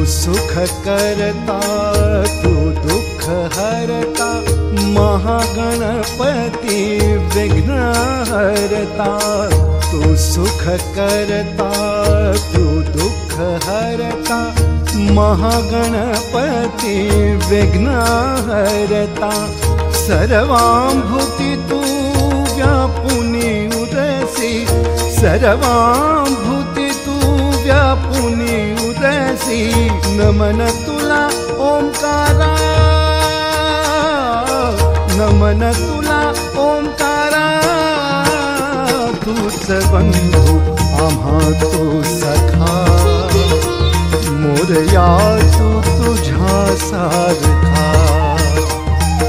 सुख करता तू दुख हरता, महागणपति विघ्न हरता। तू सुख करता तू दुख हरता, महागणपति विघ्न हरता। सर्वांभूति तू व्यापुनी उरसी, सर्वांभूति तू व्यापुनी उरसी। नमन तुला ओंकारा, नमन तुला ओंकारा। तूच बंधू आम्हा तू सखा, मोरया तू तुझ्या सारखा।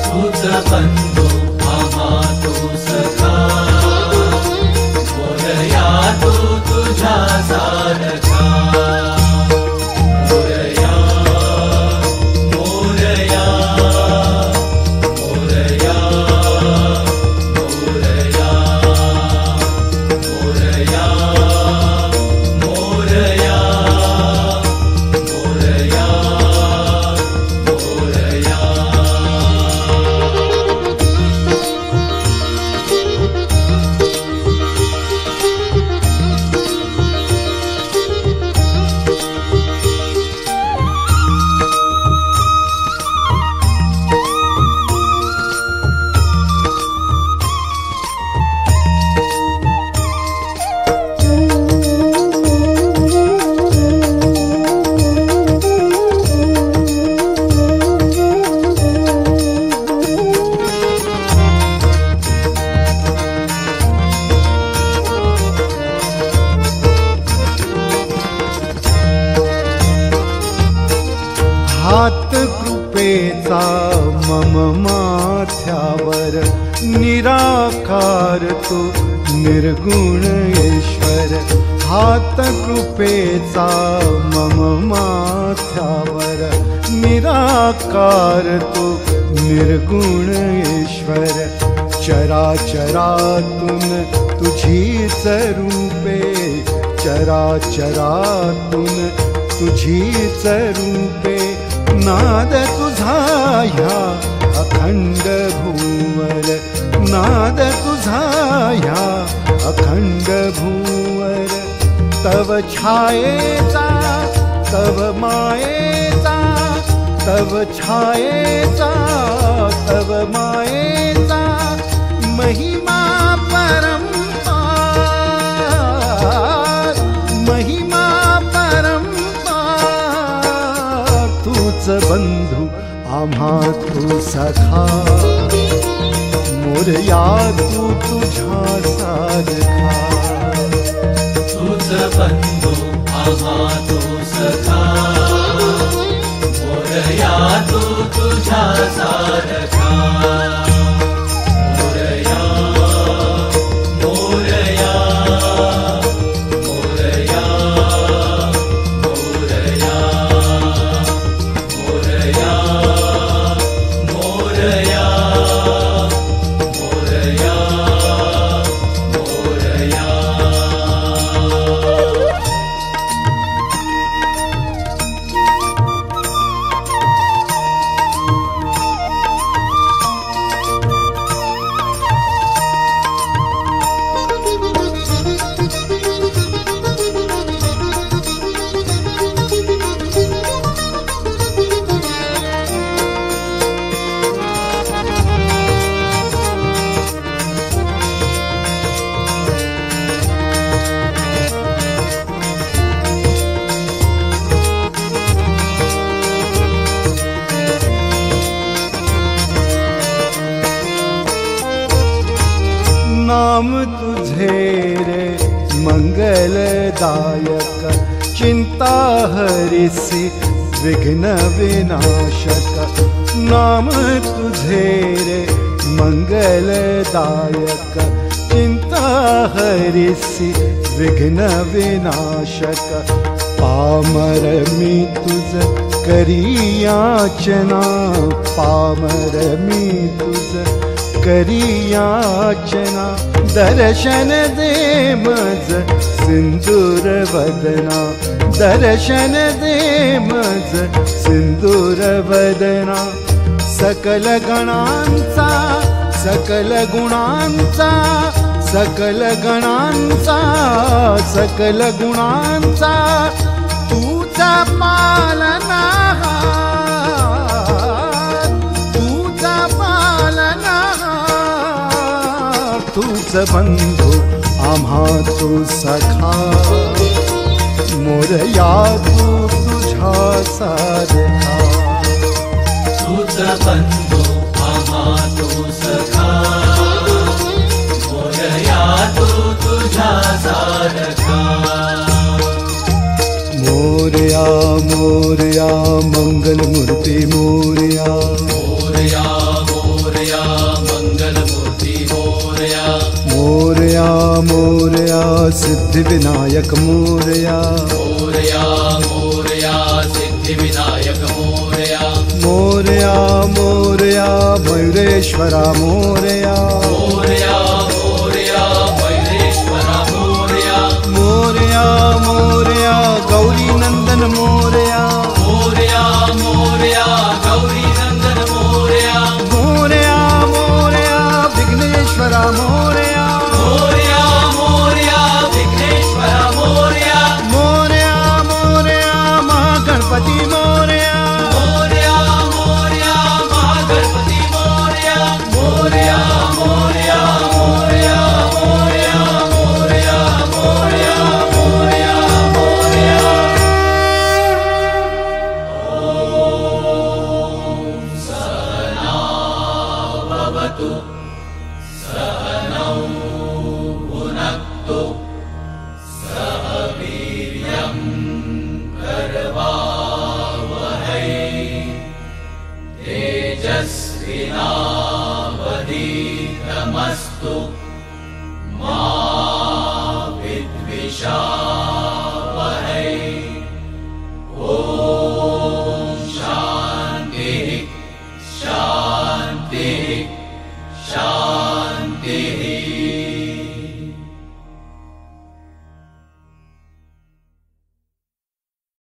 तूच बंधू आम्हा तू सखा, मोरया तू तुझ्या सारखा। हात कृपेचा मम माथ्यावर, निराकार तू निर्गुण ईश्वर। हात कृपेचा मम माथ्यावर, निराकार तू निर्गुण ईश्वर। चराचरातून तुझीच रूपे, चराचरातून तुझीच रूपे। नाद तुझा ह्या अखंड भूवर, नाद तुझा ह्या अखंड भूवर। तव छायेचा तव मायेचा, तव छायेचा तव मायेचा। महिमा परंपार, महिमा बंधु आम्हा तू सखा, मोरया तू तुझ्या सारखा। तूच बंधु आम्हा तू सखा, मोरया तू तुझ्या सारखा। नाम तुझे रे मंगलदायक, चिंता हरिसि विघ्न विनाशक। नाम तुझे रे मंगलदायक, चिंता हरिसि विघ्न विनाशक। पामर मी तुझ करी याचना, पामर मी तुझ करी याचना। दर्शन दे मज सिंदूर वदना, दर्शन दे मज सिंदूर वदना। सकल गणांचा, सकल गुणांचा, सकल गणांचा, सकल गुणांचा तुझा पालनहार, तुझा पालनहार। तुझ बंधू आम्हा तू सखा, मोरया तू तुझा सारखा। तुझ बंधू आम्हा तू सखा, मोरया तू तुझा सारखा। मोरया मोरया मंगल मूर्ती मोरया, मोरया मोरया मंगल मूर्ती मोरया। मोरया मोरया सिद्धि विनायक मोरया, मोरया मोरया सिद्धि विनायक मोरया। मोरया मोरया मयूरेश्वरा मोरया, मोरया मोरया मयूरेश्वरा मोरया। मोरया मोरया गौरी नंदन मोरया, मोरया मोरया गौरी नंदन मोरया। मोरया मोरया विघ्नेश्वरा मोरया, मोरया मोरया विघ्नेश्वरा मोरया। मोरया मोरया महागणपति मोरया, मोरया मोरया महागणपति मोरया। मोरया मोरया मोरया मोरया मोरया मोरया मोरया मोरया। सहना भवतु, सहनौ भुनक्तु, सह वीर्यं करवावहै। तेजस्विनावधीतमस्तु